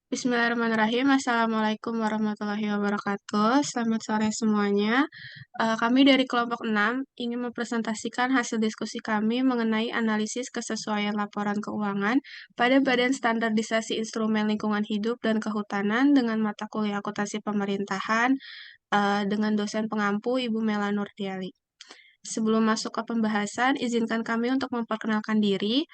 Bismillahirrahmanirrahim. Assalamualaikum warahmatullahi wabarakatuh. Selamat sore semuanya. Kami dari kelompok 6 ingin mempresentasikan hasil diskusi kami mengenai analisis kesesuaian laporan keuangan pada Badan Standarisasi Instrumen Lingkungan Hidup dan Kehutanan dengan mata kuliah akuntansi pemerintahan dengan dosen pengampu Ibu Mela Nurdiali. Sebelum masuk ke pembahasan, izinkan kami untuk memperkenalkan diri.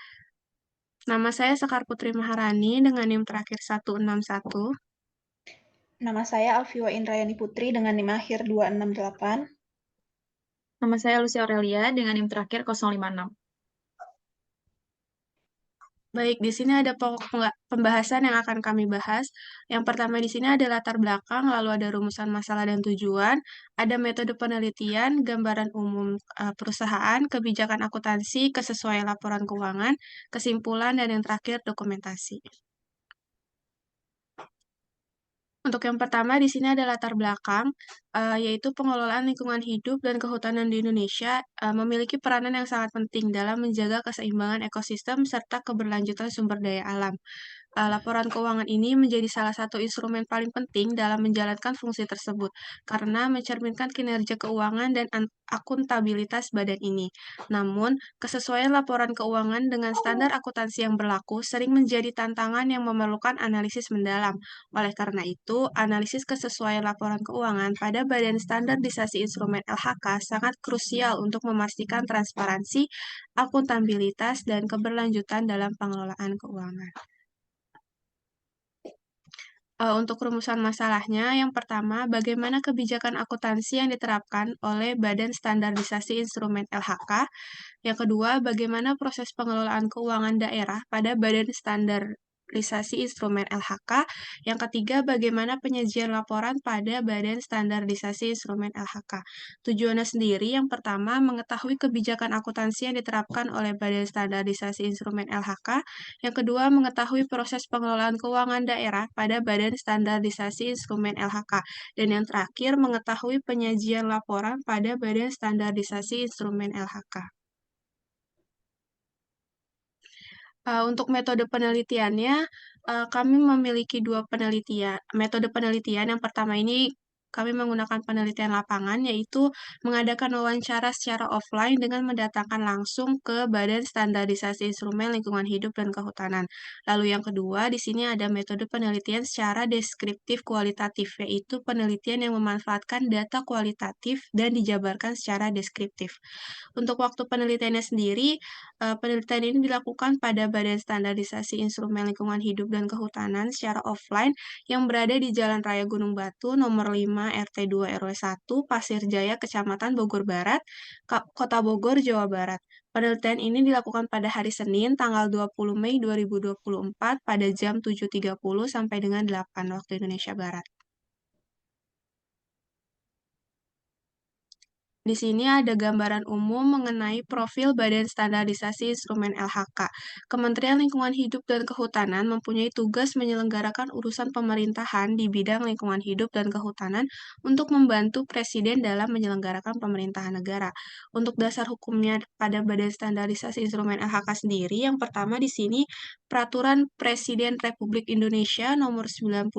Nama saya Sekar Putri Maharani dengan NIM terakhir 161. Nama saya Alfiwa Indrayani Putri dengan NIM akhir 268. Nama saya Lucy Aurelia dengan NIM terakhir 056. Baik, di sini ada pokok pembahasan yang akan kami bahas. Yang pertama di sini ada latar belakang, lalu ada rumusan masalah dan tujuan, ada metode penelitian, gambaran umum perusahaan, kebijakan akuntansi, kesesuaian laporan keuangan, kesimpulan, dan yang terakhir dokumentasi. Untuk yang pertama di sini ada latar belakang, yaitu pengelolaan lingkungan hidup dan kehutanan di Indonesia memiliki peranan yang sangat penting dalam menjaga keseimbangan ekosistem serta keberlanjutan sumber daya alam. Laporan keuangan ini menjadi salah satu instrumen paling penting dalam menjalankan fungsi tersebut, karena mencerminkan kinerja keuangan dan akuntabilitas badan ini. Namun, kesesuaian laporan keuangan dengan standar akuntansi yang berlaku sering menjadi tantangan yang memerlukan analisis mendalam. Oleh karena itu, analisis kesesuaian laporan keuangan pada Badan Standarisasi Instrumen LHK sangat krusial untuk memastikan transparansi, akuntabilitas, dan keberlanjutan dalam pengelolaan keuangan. Untuk rumusan masalahnya, yang pertama, bagaimana kebijakan akuntansi yang diterapkan oleh Badan Standarisasi Instrumen LHK. Yang kedua, bagaimana proses pengelolaan keuangan daerah pada Badan Standarisasi Instrumen LHK. Yang ketiga, bagaimana penyajian laporan pada Badan Standarisasi Instrumen LHK. Tujuannya sendiri, yang pertama, mengetahui kebijakan akuntansi yang diterapkan oleh Badan Standarisasi Instrumen LHK. Yang kedua, mengetahui proses pengelolaan keuangan daerah pada Badan Standarisasi Instrumen LHK. Dan yang terakhir, mengetahui penyajian laporan pada Badan Standarisasi Instrumen LHK. Untuk metode penelitiannya, kami memiliki dua metode penelitian. Yang pertama ini kami menggunakan penelitian lapangan, yaitu mengadakan wawancara secara offline dengan mendatangkan langsung ke Badan Standarisasi Instrumen Lingkungan Hidup dan Kehutanan. Lalu yang kedua, di sini ada metode penelitian secara deskriptif kualitatif, yaitu penelitian yang memanfaatkan data kualitatif dan dijabarkan secara deskriptif. Untuk waktu penelitiannya sendiri, penelitian ini dilakukan pada Badan Standarisasi Instrumen Lingkungan Hidup dan Kehutanan secara offline yang berada di Jalan Raya Gunung Batu, nomor 5 RT 2 RW 1, Pasir Jaya, Kecamatan Bogor Barat, Kota Bogor, Jawa Barat. Penelitian ini dilakukan pada hari Senin, tanggal 20 Mei 2024 pada jam 7.30 sampai dengan 8 waktu Indonesia Barat. Di sini ada gambaran umum mengenai profil Badan Standarisasi Instrumen LHK. Kementerian Lingkungan Hidup dan Kehutanan mempunyai tugas menyelenggarakan urusan pemerintahan di bidang lingkungan hidup dan kehutanan untuk membantu Presiden dalam menyelenggarakan pemerintahan negara. Untuk dasar hukumnya pada Badan Standarisasi Instrumen LHK sendiri, yang pertama di sini Peraturan Presiden Republik Indonesia Nomor 92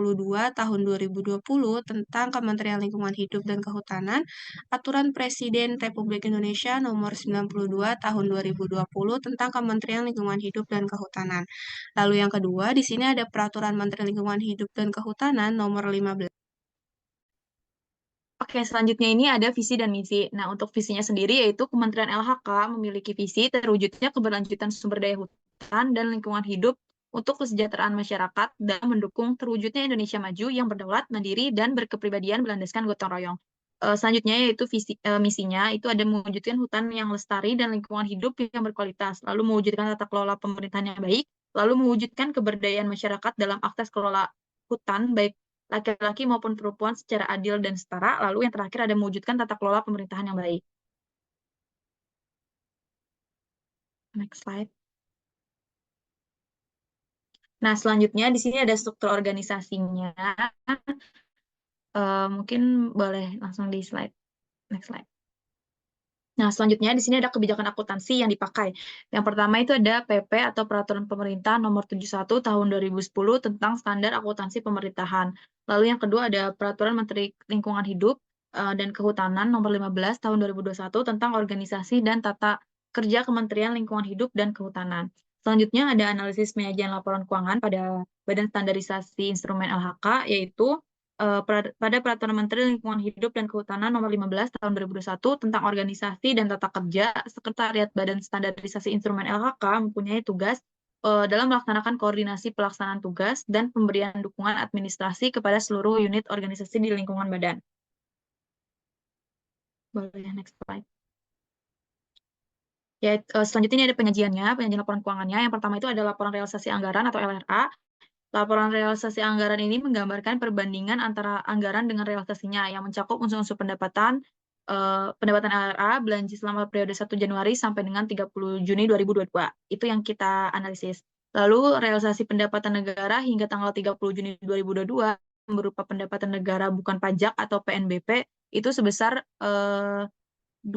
Tahun 2020 tentang Kementerian Lingkungan Hidup dan Kehutanan, Aturan Presiden Republik Indonesia Nomor 92 Tahun 2020 tentang Kementerian Lingkungan Hidup dan Kehutanan. Lalu yang kedua, di sini ada Peraturan Menteri Lingkungan Hidup dan Kehutanan Nomor 15. Oke, selanjutnya ini ada visi dan misi. Nah, untuk visinya sendiri yaitu Kementerian LHK memiliki visi terwujudnya keberlanjutan sumber daya hutan dan lingkungan hidup untuk kesejahteraan masyarakat dan mendukung terwujudnya Indonesia maju yang berdaulat, mandiri, dan berkepribadian berlandaskan gotong royong. Selanjutnya yaitu misinya itu ada mewujudkan hutan yang lestari dan lingkungan hidup yang berkualitas, lalu mewujudkan tata kelola pemerintahan yang baik, lalu mewujudkan keberdayaan masyarakat dalam akses kelola hutan baik laki-laki maupun perempuan secara adil dan setara, lalu yang terakhir ada mewujudkan tata kelola pemerintahan yang baik. Next slide. Nah, selanjutnya di sini ada struktur organisasinya. Mungkin boleh langsung di slide. Next slide. Nah, selanjutnya di sini ada kebijakan akuntansi yang dipakai. Yang pertama itu ada PP atau Peraturan Pemerintah Nomor 71 Tahun 2010 tentang standar akuntansi pemerintahan. Lalu yang kedua ada Peraturan Menteri Lingkungan Hidup dan Kehutanan Nomor 15 Tahun 2021 tentang organisasi dan tata kerja Kementerian Lingkungan Hidup dan Kehutanan. Selanjutnya ada analisis penyajian laporan keuangan pada Badan Standarisasi Instrumen LHK, yaitu pada Peraturan Menteri Lingkungan Hidup dan Kehutanan Nomor 15 Tahun 2021 tentang organisasi dan tata kerja, Sekretariat Badan Standarisasi Instrumen LHK mempunyai tugas dalam melaksanakan koordinasi pelaksanaan tugas dan pemberian dukungan administrasi kepada seluruh unit organisasi di lingkungan badan. Boleh, next slide. Ya, selanjutnya ada penyajian laporan keuangannya. Yang pertama itu ada laporan realisasi anggaran atau LRA. Laporan realisasi anggaran ini menggambarkan perbandingan antara anggaran dengan realisasinya yang mencakup unsur-unsur pendapatan LRA, belanja selama periode 1 Januari sampai dengan 30 Juni 2022. Itu yang kita analisis. Lalu realisasi pendapatan negara hingga tanggal 30 Juni 2022 berupa pendapatan negara bukan pajak atau PNBP itu sebesar 2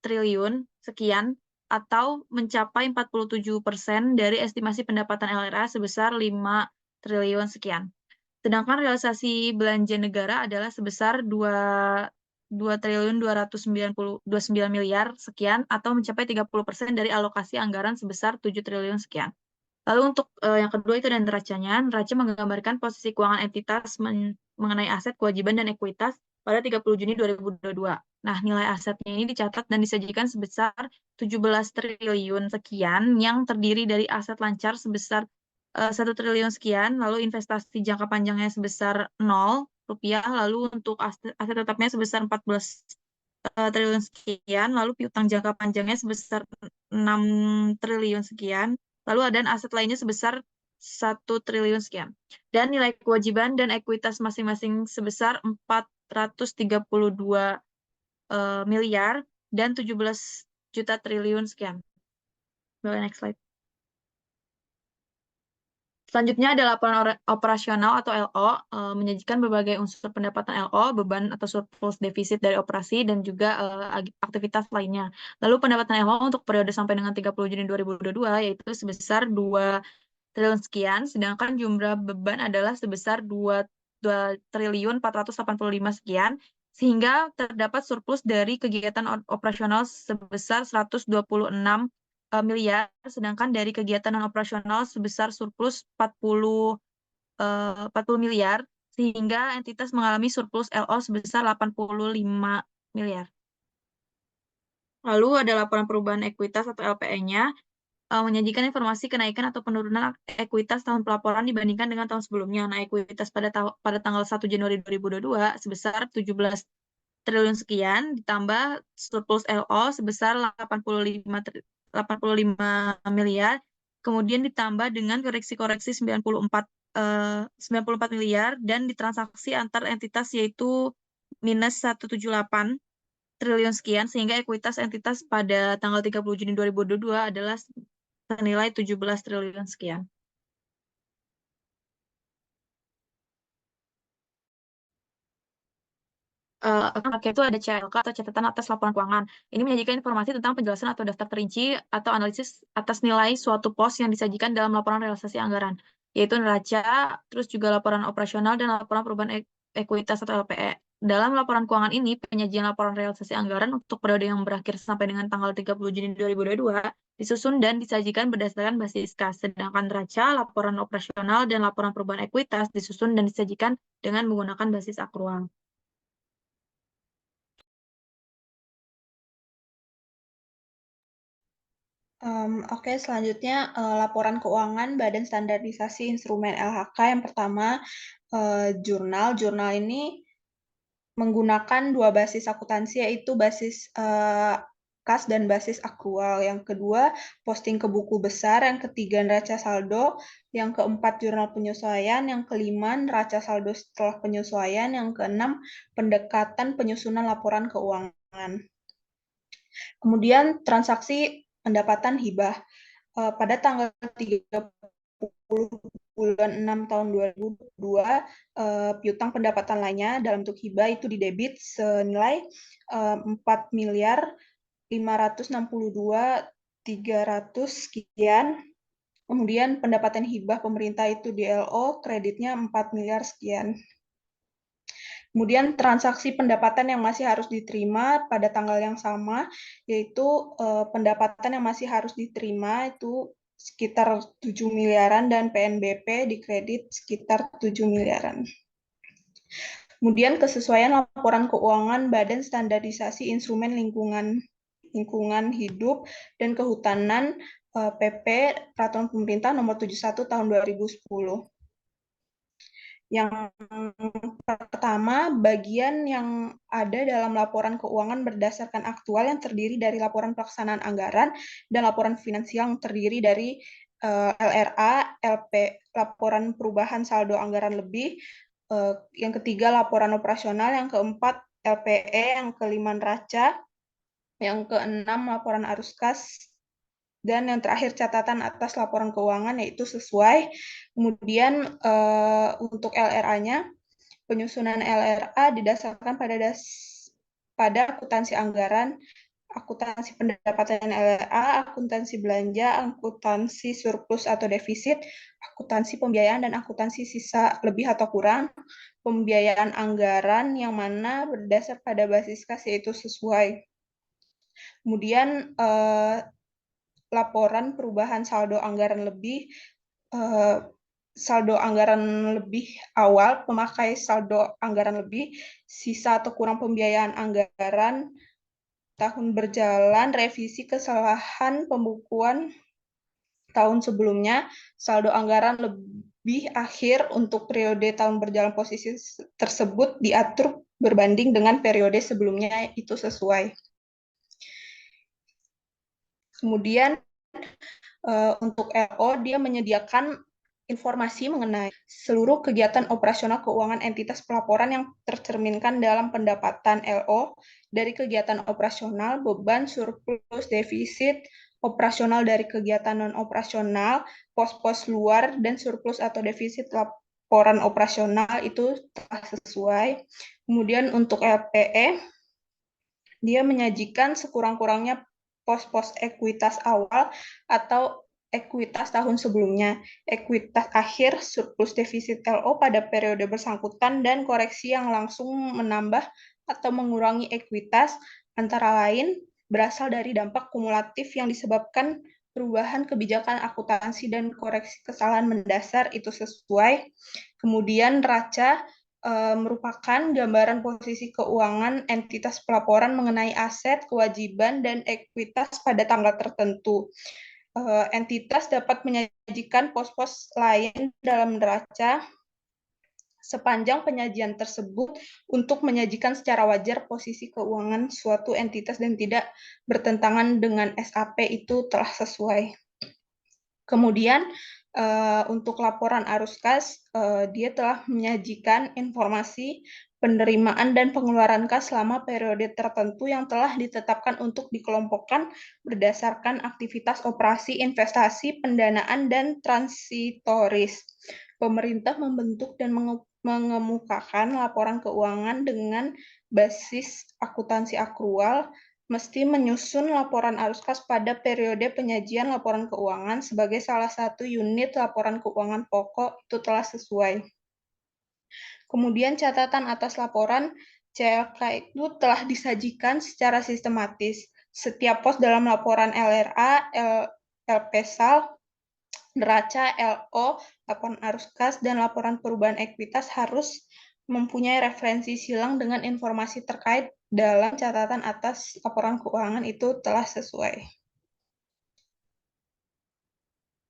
triliun sekian atau mencapai 47% dari estimasi pendapatan LRA sebesar 5 triliun sekian. Sedangkan realisasi belanja negara adalah sebesar 2 triliun 299 miliar sekian atau mencapai 30% dari alokasi anggaran sebesar 7 triliun sekian. Lalu untuk yang kedua itu ada neracanya. Neraca menggambarkan posisi keuangan entitas mengenai aset, kewajiban, dan ekuitas pada 30 Juni 2022. Nah, nilai asetnya ini dicatat dan disajikan sebesar 17 triliun sekian yang terdiri dari aset lancar sebesar 1 triliun sekian, lalu investasi jangka panjangnya sebesar 0 rupiah, lalu untuk aset tetapnya sebesar 14 triliun sekian, lalu piutang jangka panjangnya sebesar 6 triliun sekian, lalu ada aset lainnya sebesar 1 triliun sekian. Dan nilai kewajiban dan ekuitas masing-masing sebesar 432 miliar dan 17 juta triliun sekian. Boleh next slide. Selanjutnya ada laporan operasional atau LO, menyajikan berbagai unsur pendapatan LO, beban atau surplus defisit dari operasi, dan juga aktivitas lainnya. Lalu pendapatan LO untuk periode sampai dengan 30 Juni 2022 yaitu sebesar 2 triliun sekian, sedangkan jumlah beban adalah sebesar 2 triliun 485 sekian, sehingga terdapat surplus dari kegiatan operasional sebesar 126 miliar, sedangkan dari kegiatan non-operasional sebesar surplus 40 miliar, sehingga entitas mengalami surplus LO sebesar 85 miliar. Lalu ada laporan perubahan ekuitas atau LPE-nya, menyajikan informasi kenaikan atau penurunan ekuitas tahun pelaporan dibandingkan dengan tahun sebelumnya. Nah, ekuitas pada tanggal 1 Januari 2022 sebesar 17 triliun sekian, ditambah surplus LO sebesar 85 miliar, kemudian ditambah dengan koreksi-koreksi 94 miliar, dan ditransaksi antar entitas yaitu minus 178 triliun sekian, sehingga ekuitas entitas pada tanggal 30 Juni 2022 adalah senilai 17 triliun sekian. Itu ada CLK atau catatan atas laporan keuangan. Ini menyajikan informasi tentang penjelasan atau daftar terinci atau analisis atas nilai suatu pos yang disajikan dalam laporan realisasi anggaran, yaitu neraca, terus juga laporan operasional dan laporan perubahan ekuitas atau LPE. Dalam laporan keuangan ini, penyajian laporan realisasi anggaran untuk periode yang berakhir sampai dengan tanggal 30 Juni 2022 disusun dan disajikan berdasarkan basis kas, sedangkan neraca, laporan operasional, dan laporan perubahan ekuitas disusun dan disajikan dengan menggunakan basis akrual. Oke, selanjutnya laporan keuangan Badan Standarisasi Instrumen LHK. Yang pertama, jurnal. Jurnal ini menggunakan 2 basis akuntansi, yaitu basis kas dan basis akrual. Yang kedua, posting ke buku besar. Yang ketiga, neraca saldo. Yang keempat, jurnal penyesuaian. Yang kelima, neraca saldo setelah penyesuaian. Yang keenam, pendekatan penyusunan laporan keuangan. Kemudian, transaksi pendapatan hibah. Pada tanggal 30 bulan 6 tahun 2022, piutang pendapatan lainnya dalam bentuk hibah itu didebit senilai 4 miliar 562.300 sekian. Kemudian pendapatan hibah pemerintah itu DLO, kreditnya 4 miliar sekian. Kemudian transaksi pendapatan yang masih harus diterima pada tanggal yang sama, yaitu pendapatan yang masih harus diterima itu sekitar 7 miliaran dan PNBP dikredit sekitar 7 miliaran. Kemudian kesesuaian laporan keuangan Badan Standarisasi Instrumen Lingkungan Hidup dan Kehutanan PP Peraturan Pemerintah Nomor 71 Tahun 2010. Yang pertama, bagian yang ada dalam laporan keuangan berdasarkan aktual yang terdiri dari laporan pelaksanaan anggaran dan laporan finansial yang terdiri dari LRA, LP, laporan perubahan saldo anggaran lebih, yang ketiga laporan operasional, yang keempat LPE, yang kelima neraca, yang keenam laporan arus kas, dan yang terakhir catatan atas laporan keuangan, yaitu sesuai. Kemudian untuk LRA-nya, penyusunan LRA didasarkan pada akuntansi anggaran, akuntansi pendapatan LRA, akuntansi belanja, akuntansi surplus atau defisit, akuntansi pembiayaan, dan akuntansi sisa lebih atau kurang. Pembiayaan anggaran yang mana berdasar pada basis kas, yaitu sesuai. Kemudian laporan perubahan saldo anggaran lebih, saldo anggaran lebih awal, pemakai saldo anggaran lebih, sisa atau kurang pembiayaan anggaran, tahun berjalan, revisi kesalahan pembukuan tahun sebelumnya, saldo anggaran lebih akhir untuk periode tahun berjalan posisi tersebut diatur berbanding dengan periode sebelumnya, itu sesuai. Kemudian untuk LO, dia menyediakan informasi mengenai seluruh kegiatan operasional keuangan entitas pelaporan yang tercerminkan dalam pendapatan LO dari kegiatan operasional, beban, surplus, defisit, operasional dari kegiatan non-operasional, pos-pos luar, dan surplus atau defisit laporan operasional itu telah sesuai. Kemudian untuk LPE, dia menyajikan sekurang-kurangnya pos-pos ekuitas awal atau ekuitas tahun sebelumnya, ekuitas akhir, surplus defisit LO pada periode bersangkutan, dan koreksi yang langsung menambah atau mengurangi ekuitas, antara lain berasal dari dampak kumulatif yang disebabkan perubahan kebijakan akuntansi dan koreksi kesalahan mendasar, itu sesuai. Kemudian neraca merupakan gambaran posisi keuangan entitas pelaporan mengenai aset, kewajiban, dan ekuitas pada tanggal tertentu. Entitas dapat menyajikan pos-pos lain dalam neraca sepanjang penyajian tersebut untuk menyajikan secara wajar posisi keuangan suatu entitas dan tidak bertentangan dengan SAP, itu telah sesuai. Kemudian untuk laporan arus kas, dia telah menyajikan informasi penerimaan dan pengeluaran kas selama periode tertentu yang telah ditetapkan untuk dikelompokkan berdasarkan aktivitas operasi, investasi, pendanaan, dan transitoris. Pemerintah membentuk dan mengemukakan laporan keuangan dengan basis akuntansi akrual, mesti menyusun laporan arus kas pada periode penyajian laporan keuangan sebagai salah satu unit laporan keuangan pokok, itu telah sesuai. Kemudian catatan atas laporan CLK itu telah disajikan secara sistematis. Setiap pos dalam laporan LRA, LPSAL, neraca, LO, laporan arus kas, dan laporan perubahan ekuitas harus mempunyai referensi silang dengan informasi terkait dalam catatan atas laporan keuangan, itu telah sesuai.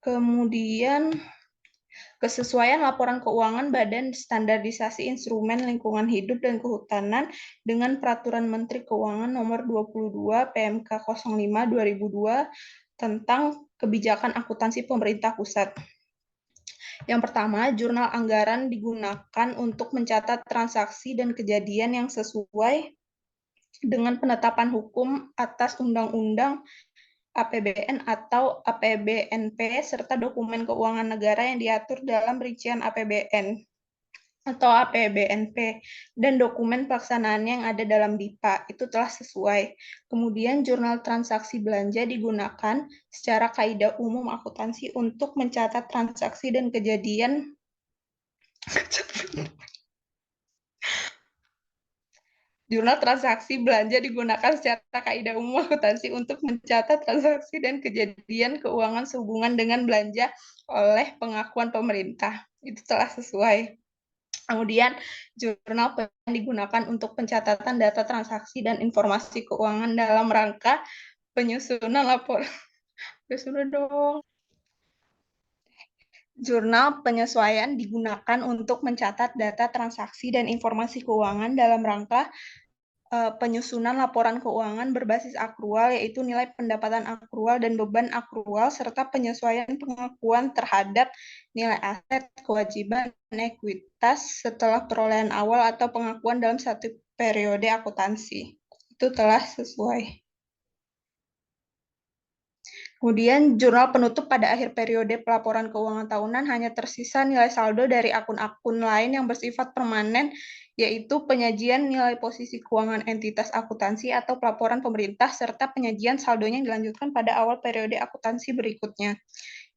Kemudian kesesuaian laporan keuangan Badan Standarisasi Instrumen Lingkungan Hidup dan Kehutanan dengan Peraturan Menteri Keuangan Nomor 22 PMK 05/2002 tentang kebijakan akuntansi pemerintah pusat. Yang pertama, jurnal anggaran digunakan untuk mencatat transaksi dan kejadian yang sesuai dengan penetapan hukum atas Undang-Undang APBN atau APBNP serta dokumen keuangan negara yang diatur dalam rincian APBN. atau APBNP, dan dokumen pelaksanaannya yang ada dalam DIPA itu telah sesuai. Kemudian jurnal transaksi belanja digunakan secara kaidah umum akuntansi untuk mencatat transaksi dan kejadian Jurnal transaksi belanja digunakan secara kaidah umum akuntansi untuk mencatat transaksi dan kejadian keuangan sehubungan dengan belanja oleh pengakuan pemerintah. Itu telah sesuai. Kemudian, jurnal digunakan untuk pencatatan data transaksi dan informasi keuangan dalam rangka penyusunan laporan. Sudah dong. Jurnal penyesuaian digunakan untuk mencatat data transaksi dan informasi keuangan dalam rangka penyusunan laporan keuangan berbasis akrual, yaitu nilai pendapatan akrual dan beban akrual, serta penyesuaian pengakuan terhadap nilai aset, kewajiban, dan ekuitas setelah perolehan awal atau pengakuan dalam satu periode akuntansi. Itu telah sesuai. Kemudian jurnal penutup pada akhir periode pelaporan keuangan tahunan hanya tersisa nilai saldo dari akun-akun lain yang bersifat permanen, yaitu penyajian nilai posisi keuangan entitas akuntansi atau pelaporan pemerintah, serta penyajian saldonya yang dilanjutkan pada awal periode akuntansi berikutnya.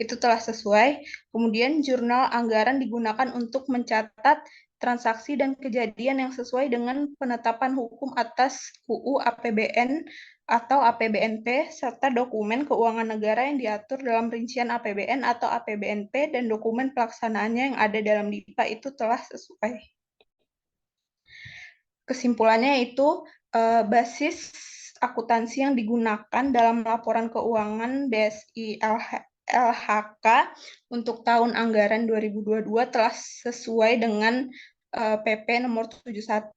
Itu telah sesuai. Kemudian jurnal anggaran digunakan untuk mencatat transaksi dan kejadian yang sesuai dengan penetapan hukum atas UU APBN atau APBNP, serta dokumen keuangan negara yang diatur dalam rincian APBN atau APBNP, dan dokumen pelaksanaannya yang ada dalam DIPA itu telah sesuai. Kesimpulannya itu basis akuntansi yang digunakan dalam laporan keuangan BSI LHK untuk tahun anggaran 2022 telah sesuai dengan PP nomor 71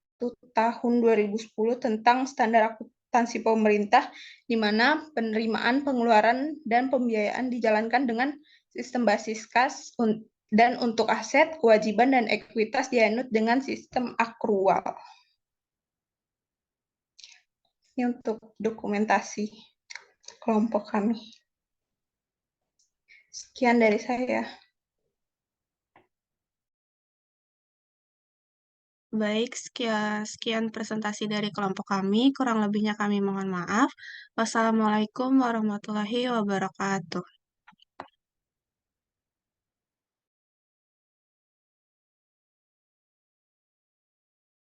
tahun 2010 tentang standar akuntansi pemerintah, di mana penerimaan, pengeluaran, dan pembiayaan dijalankan dengan sistem basis kas, dan untuk aset, kewajiban, dan ekuitas dianut dengan sistem akrual. Ini untuk dokumentasi kelompok kami. Sekian dari saya. Baik, sekian presentasi dari kelompok kami. Kurang lebihnya kami mohon maaf. Wassalamualaikum warahmatullahi wabarakatuh.